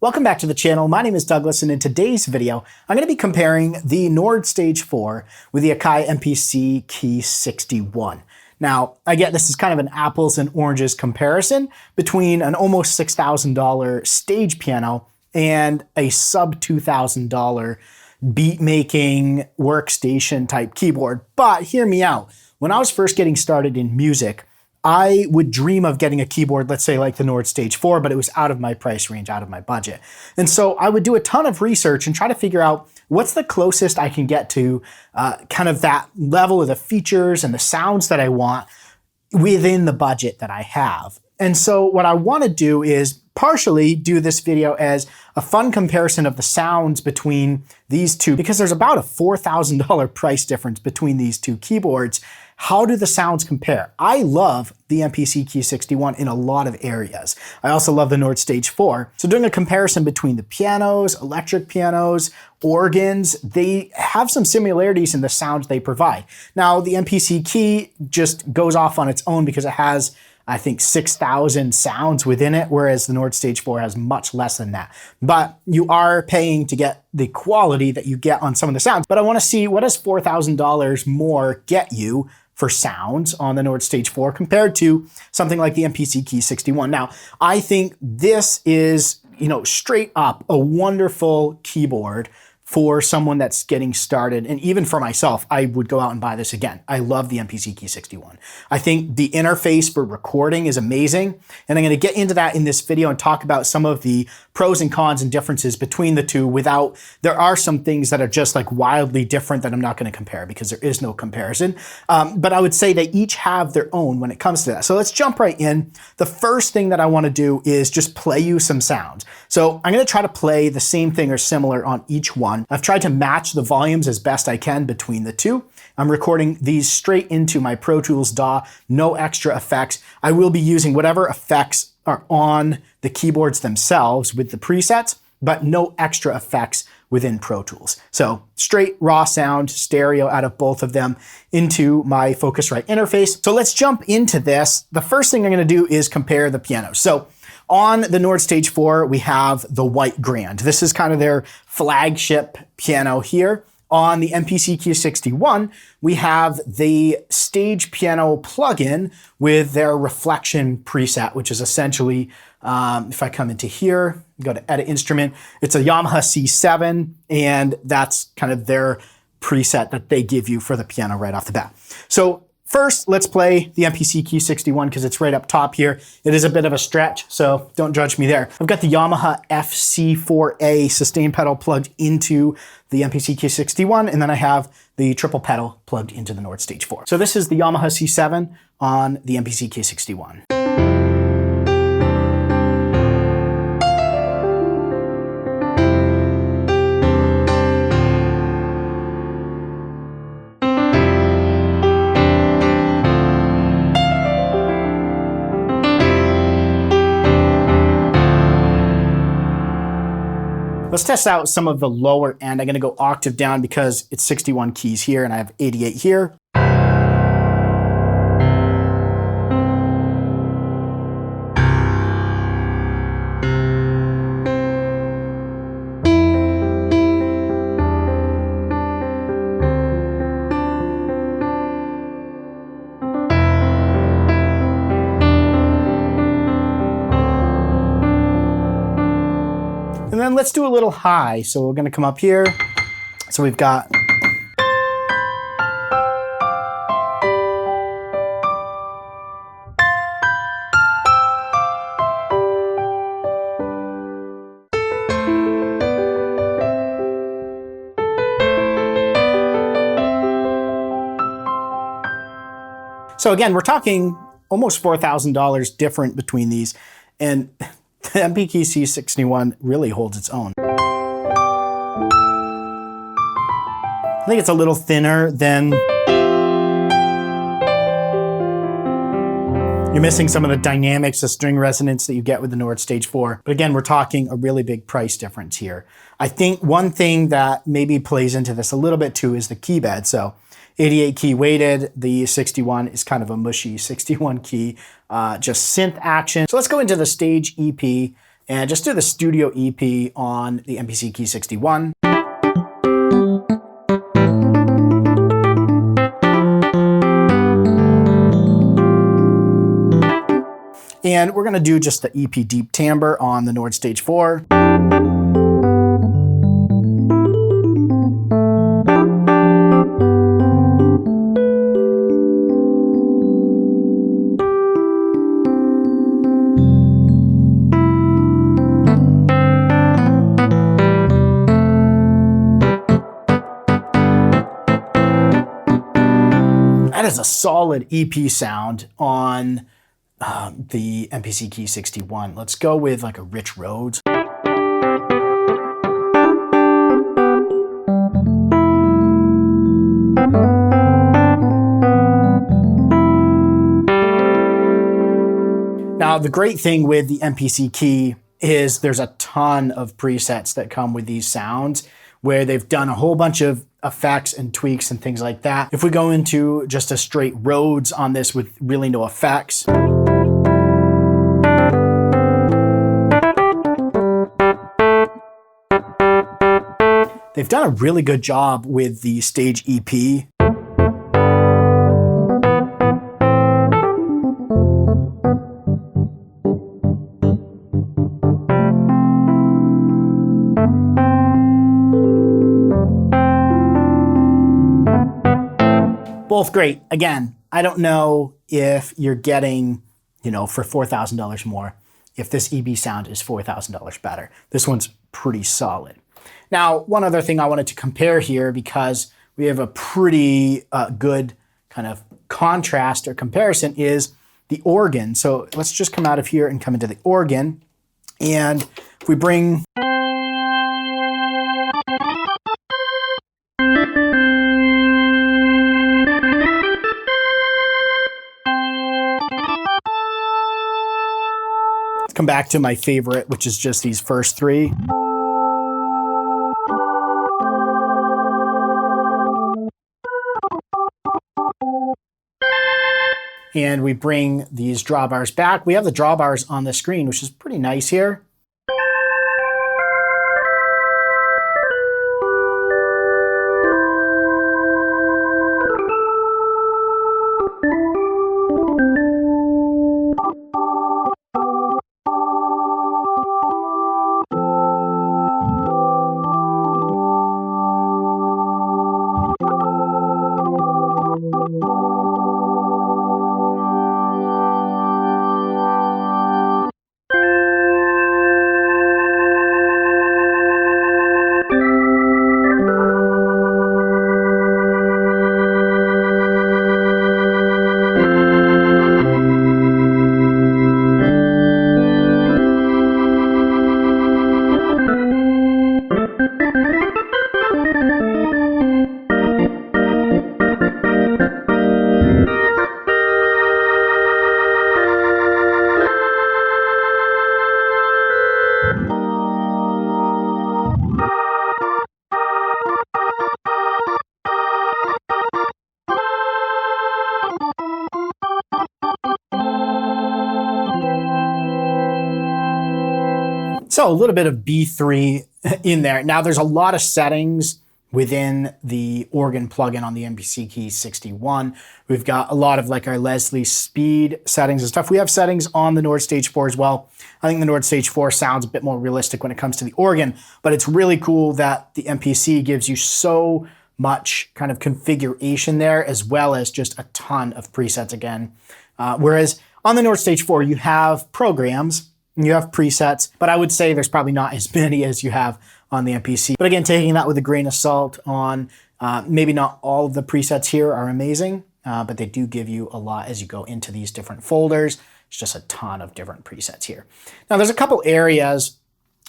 Welcome back to the channel. My name is Douglas, and in today's video, I'm going to be comparing the Nord Stage 4 with the Akai MPC Key 61. Now, I get this is kind of an apples and oranges comparison between an almost $6,000 stage piano and a sub $2,000 beat-making workstation type keyboard. But hear me out. When I was first getting started in music, I would dream of getting a keyboard, let's say like the Nord Stage 4, but it was out of my price range, out of my budget. And so I would do a ton of research and try to figure out what's the closest I can get to kind of that level of the features and the sounds that I want within the budget that I have. And so what I want to do is partially do this video as a fun comparison of the sounds between these two, because there's about a $4,000 price difference between these two keyboards. How do the sounds compare? I love the MPC Key 61 in a lot of areas. I also love the Nord Stage 4. So doing a comparison between the pianos, electric pianos, organs, they have some similarities in the sounds they provide. Now, the MPC Key just goes off on its own because it has, I think, 6,000 sounds within it, whereas the Nord Stage 4 has much less than that. But you are paying to get the quality that you get on some of the sounds. But I want to see, what does $4,000 more get you for sounds on the Nord Stage 4 compared to something like the MPC Key 61. Now, I think this is, straight up a wonderful keyboard for someone that's getting started. And even for myself, I would go out and buy this again. I love the MPC Key 61. I think the interface for recording is amazing. And I'm going to get into that in this video and talk about some of the pros and cons and differences between the two there are some things that are just like wildly different that I'm not going to compare because there is no comparison. But I would say they each have their own when it comes to that. So let's jump right in. The first thing that I want to do is just play you some sounds. So I'm going to try to play the same thing or similar on each one. I've tried to match the volumes as best I can between the two. I'm recording these straight into my Pro Tools DAW, no extra effects. I will be using whatever effects are on the keyboards themselves with the presets, but no extra effects within Pro Tools. So straight raw sound, stereo out of both of them into my Focusrite interface. So let's jump into this. The first thing I'm going to do is compare the pianos. So on the Nord Stage 4, we have the White Grand. This is kind of their flagship piano here. On the MPC Key 61, we have the Stage Piano plugin with their Reflection preset, which is essentially, if I come into here, go to Edit Instrument, it's a Yamaha C7, and that's kind of their preset that they give you for the piano right off the bat. So first, let's play the MPC Key 61 because it's right up top here. It is a bit of a stretch, so don't judge me there. I've got the Yamaha FC4A sustain pedal plugged into the MPC Key 61, and then I have the triple pedal plugged into the Nord Stage 4. So this is the Yamaha C7 on the MPC Key 61. Let's test out some of the lower end. I'm going to go octave down because it's 61 keys here and I have 88 here. And then let's do a little high. So we're going to come up here. So we've got so again, we're talking almost $4,000 different between these. And the MPC 61 really holds its own. I think it's a little thinner than... You're missing some of the dynamics, the string resonance that you get with the Nord Stage 4. But again, we're talking a really big price difference here. I think one thing that maybe plays into this a little bit too is the key bed. So 88 key weighted, the 61 is kind of a mushy 61 key, just synth action. So let's go into the Stage EP and just do the Studio EP on the MPC Key 61. And we're going to do just the EP deep timbre on the Nord Stage 4. That is a solid EP sound on the MPC Key 61. Let's go with like a Rich Rhodes. Now, the great thing with the MPC Key is there's a ton of presets that come with these sounds where they've done a whole bunch of effects and tweaks and things like that. If we go into just a straight Rhodes on this with really no effects, they've done a really good job with the Stage EP. Both great. Again, I don't know if you're getting, for $4,000 more, if this EB sound is $4,000 better. This one's pretty solid. Now, one other thing I wanted to compare here, because we have a pretty good kind of contrast or comparison, is the organ. So let's just come out of here and come into the organ. And if we bring come back to my favorite, which is just these first three. And we bring these drawbars back. We have the drawbars on the screen, which is pretty nice here. So a little bit of B3 in there. Now there's a lot of settings within the organ plugin on the MPC Key 61. We've got a lot of like our Leslie speed settings and stuff. We have settings on the Nord Stage 4 as well. I think the Nord Stage 4 sounds a bit more realistic when it comes to the organ, but it's really cool that the MPC gives you so much kind of configuration there, as well as just a ton of presets again. Whereas on the Nord Stage 4, you have programs, you have presets, but I would say there's probably not as many as you have on the MPC. But again, taking that with a grain of salt on maybe not all of the presets here are amazing, but they do give you a lot as you go into these different folders. It's just a ton of different presets here. Now there's a couple areas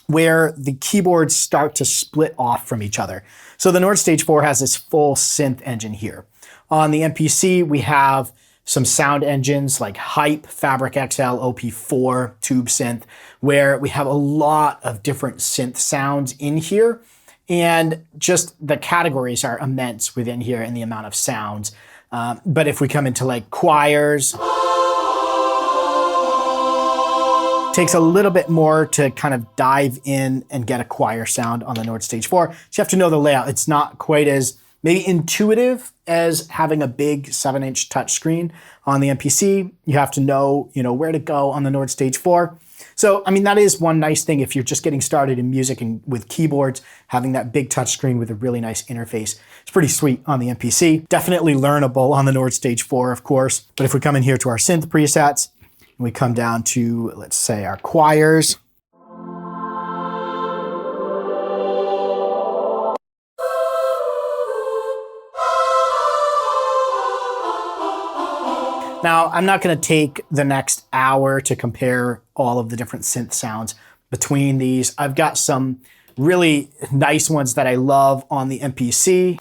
where the keyboards start to split off from each other. So the Nord Stage 4 has this full synth engine here. On the MPC, we have some sound engines like Hype, Fabric XL, OP4, Tube Synth, where we have a lot of different synth sounds in here. And just the categories are immense within here and the amount of sounds. But if we come into like choirs, Takes a little bit more to kind of dive in and get a choir sound on the Nord Stage 4. So you have to know the layout. It's not quite as maybe intuitive as having a big 7-inch touchscreen on the MPC. You have to know, where to go on the Nord Stage 4. So, I mean, that is one nice thing if you're just getting started in music and with keyboards, having that big touchscreen with a really nice interface. It's pretty sweet on the MPC. Definitely learnable on the Nord Stage 4, of course. But if we come in here to our synth presets, and we come down to, let's say, our choirs. Now, I'm not going to take the next hour to compare all of the different synth sounds between these. I've got some really nice ones that I love on the MPC.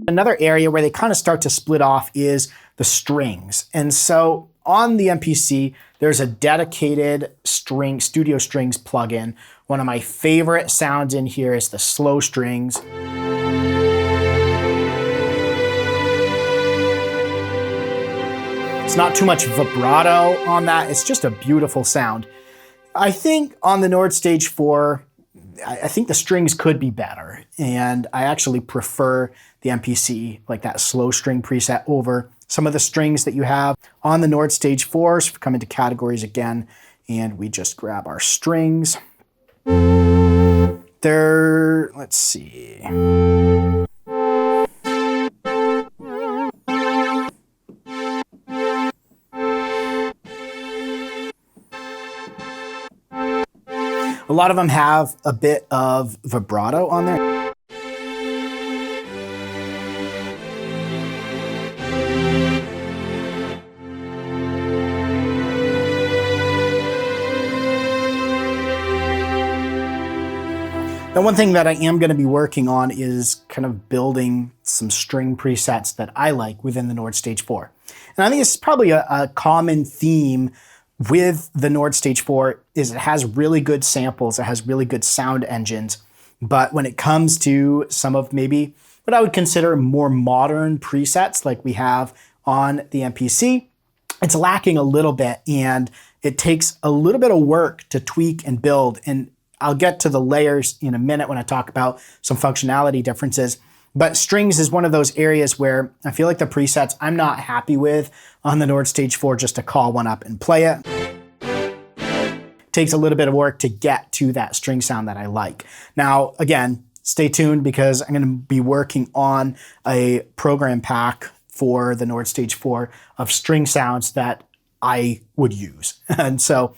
Another area where they kind of start to split off is the strings. And so on the MPC, there's a dedicated studio strings plugin. One of my favorite sounds in here is the slow strings. It's not too much vibrato on that. It's just a beautiful sound. I think on the Nord Stage 4, I think the strings could be better, and I actually prefer the MPC, like that slow string preset, over some of the strings that you have on the Nord Stage 4. So we come into categories again, and we just grab our strings. Let's see. A lot of them have a bit of vibrato on there. Now, one thing that I am going to be working on is kind of building some string presets that I like within the Nord Stage 4. And I think it's probably a common theme with the Nord Stage 4 is it has really good samples, it has really good sound engines, but when it comes to some of maybe what I would consider more modern presets like we have on the MPC, it's lacking a little bit, and it takes a little bit of work to tweak and build. And I'll get to the layers in a minute when I talk about some functionality differences. But strings is one of those areas where I feel like the presets I'm not happy with on the Nord Stage 4 just to call one up and play it. Takes a little bit of work to get to that string sound that I like. Now, again, stay tuned because I'm going to be working on a program pack for the Nord Stage 4 of string sounds that I would use. And so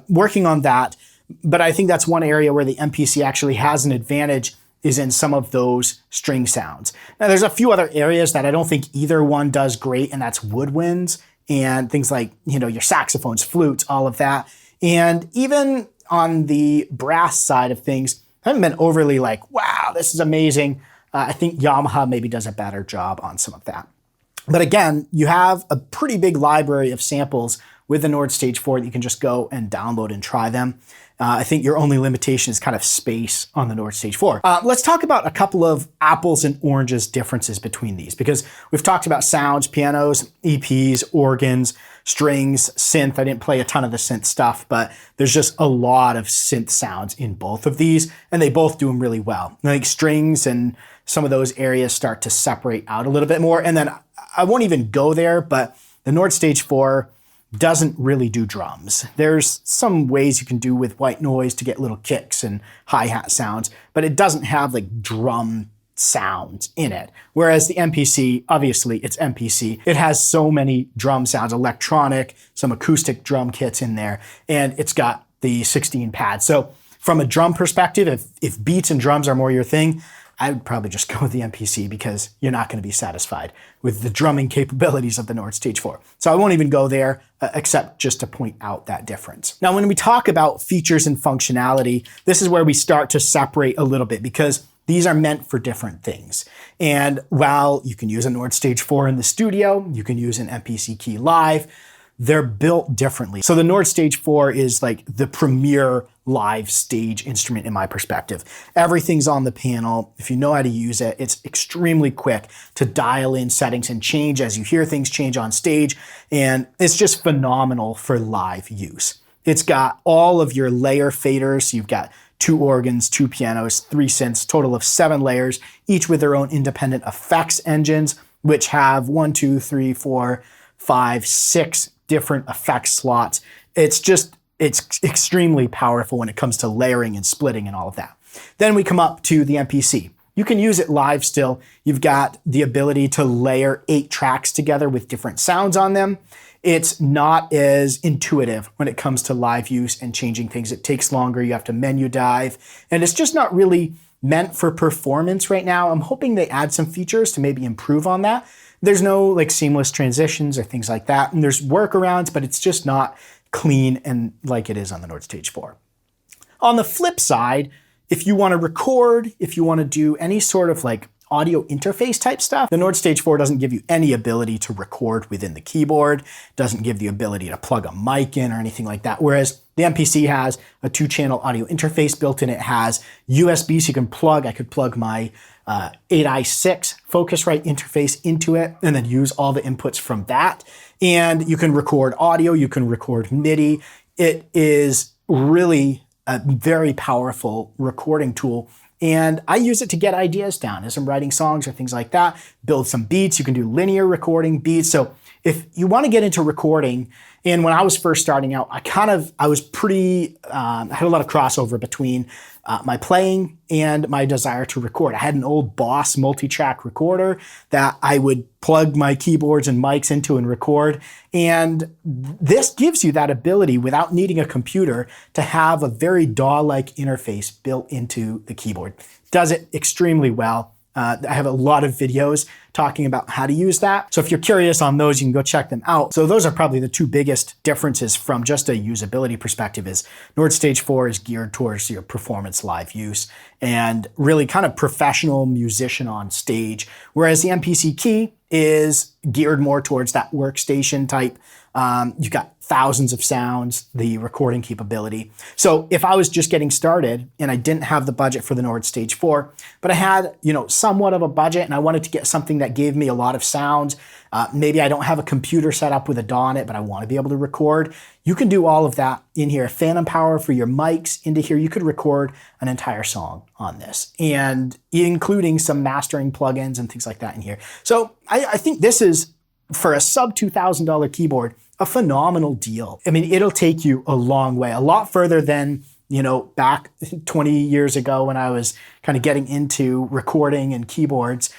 working on that, but I think that's one area where the MPC actually has an advantage is in some of those string sounds. Now, there's a few other areas that I don't think either one does great, and that's woodwinds and things like, your saxophones, flutes, all of that. And even on the brass side of things, I haven't been overly like, wow, this is amazing. I think Yamaha maybe does a better job on some of that. But again, you have a pretty big library of samples with the Nord Stage 4 that you can just go and download and try them. I think your only limitation is kind of space on the Nord Stage 4. Let's talk about a couple of apples and oranges differences between these, because we've talked about sounds, pianos, EPs, organs, strings, synth. I didn't play a ton of the synth stuff, but there's just a lot of synth sounds in both of these, and they both do them really well. I think strings and some of those areas start to separate out a little bit more. And then I won't even go there, but the Nord Stage 4 doesn't really do drums. There's some ways you can do with white noise to get little kicks and hi-hat sounds, but it doesn't have like drum sounds in it. Whereas the MPC, obviously it's MPC, it has so many drum sounds, electronic, some acoustic drum kits in there, and it's got the 16 pads. So from a drum perspective, if beats and drums are more your thing, I would probably just go with the MPC because you're not going to be satisfied with the drumming capabilities of the Nord Stage 4. So I won't even go there except just to point out that difference. Now, when we talk about features and functionality, this is where we start to separate a little bit, because These are meant for different things. And while you can use a Nord Stage 4 in the studio, you can use an MPC Key live, they're built differently. So the Nord Stage 4 is like the premier live stage instrument in my perspective. Everything's on the panel. If you know how to use it, it's extremely quick to dial in settings and change as you hear things change on stage. And it's just phenomenal for live use. It's got all of your layer faders. So you've got 2 organs, 2 pianos, 3 synths, total of 7 layers, each with their own independent effects engines, which have 1, 2, 3, 4, 5, 6 different effects slots. It's extremely powerful when it comes to layering and splitting and all of that. Then we come up to the MPC. You can use it live still. You've got the ability to layer 8 tracks together with different sounds on them. It's not as intuitive when it comes to live use and changing things. It takes longer. You have to menu dive, and it's just not really meant for performance right now. I'm hoping they add some features to maybe improve on that. There's no like seamless transitions or things like that. And there's workarounds, but it's just not clean and like it is on the Nord Stage 4. On the flip side, if you want to record, if you want to do any sort of like audio interface type stuff, the Nord Stage 4 doesn't give you any ability to record within the keyboard, doesn't give the ability to plug a mic in or anything like that. Whereas the MPC has a 2-channel audio interface built in. It has USB, so you can plug, I could plug my 8i6 Focusrite interface into it and then use all the inputs from that. And you can record audio, you can record MIDI. It is really a very powerful recording tool. And I use it to get ideas down as I'm writing songs or things like that, build some beats. You can do linear recording beats. So if you want to get into recording, and when I was first starting out, I was pretty, I had a lot of crossover between my playing and my desire to record. I had an old Boss multi-track recorder that I would plug my keyboards and mics into and record. And this gives you that ability without needing a computer to have a very DAW-like interface built into the keyboard. Does it extremely well. I have a lot of videos talking about how to use that. So if you're curious on those, you can go check them out. So those are probably the 2 biggest differences from just a usability perspective. Is Nord Stage 4 is geared towards your performance live use and really kind of professional musician on stage, whereas the MPC Key is geared more towards that workstation type. You've got thousands of sounds, the recording capability. So if I was just getting started and I didn't have the budget for the Nord Stage 4, but I had, somewhat of a budget and I wanted to get something that gave me a lot of sounds, maybe I don't have a computer set up with a DAW on it, but I want to be able to record, you can do all of that in here. Phantom power for your mics into here. You could record an entire song on this, and including some mastering plugins and things like that in here. So I think this is, for a sub $2,000 keyboard, a phenomenal deal. I mean, it'll take you a long way, a lot further than, back 20 years ago when I was kind of getting into recording and keyboards.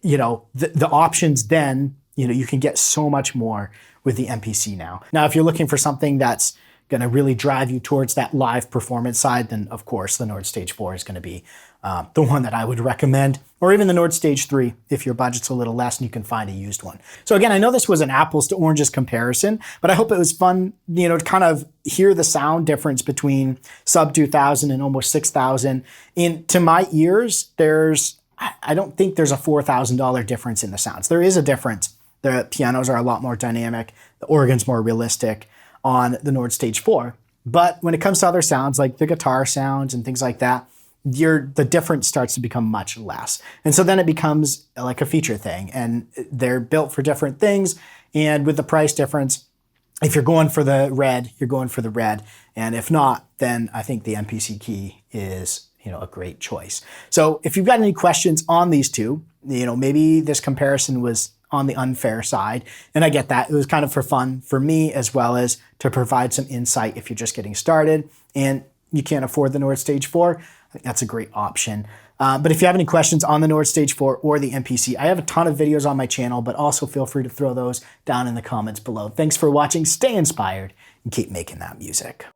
The options then, you can get so much more with the MPC now. Now, if you're looking for something that's going to really drive you towards that live performance side, then of course the Nord Stage 4 is going to be the one that I would recommend, or even the Nord Stage 3 if your budget's a little less and you can find a used one. So again, I know this was an apples to oranges comparison, but I hope it was fun, to kind of hear the sound difference between sub 2,000 and almost 6,000. And to my ears, I don't think there's a $4,000 difference in the sounds. There is a difference. The pianos are a lot more dynamic, the organ's more realistic on the Nord Stage 4. But when it comes to other sounds, like the guitar sounds and things like that, the difference starts to become much less. And so then it becomes like a feature thing, and they're built for different things. And with the price difference, if you're going for the red, you're going for the red. And if not, then I think the MPC Key is, a great choice. So if you've got any questions on these two, maybe this comparison was on the unfair side. And I get that. It was kind of for fun for me, as well as to provide some insight if you're just getting started and you can't afford the Nord Stage 4. I think that's a great option. But if you have any questions on the Nord Stage 4 or the MPC, I have a ton of videos on my channel, but also feel free to throw those down in the comments below. Thanks for watching. Stay inspired and keep making that music.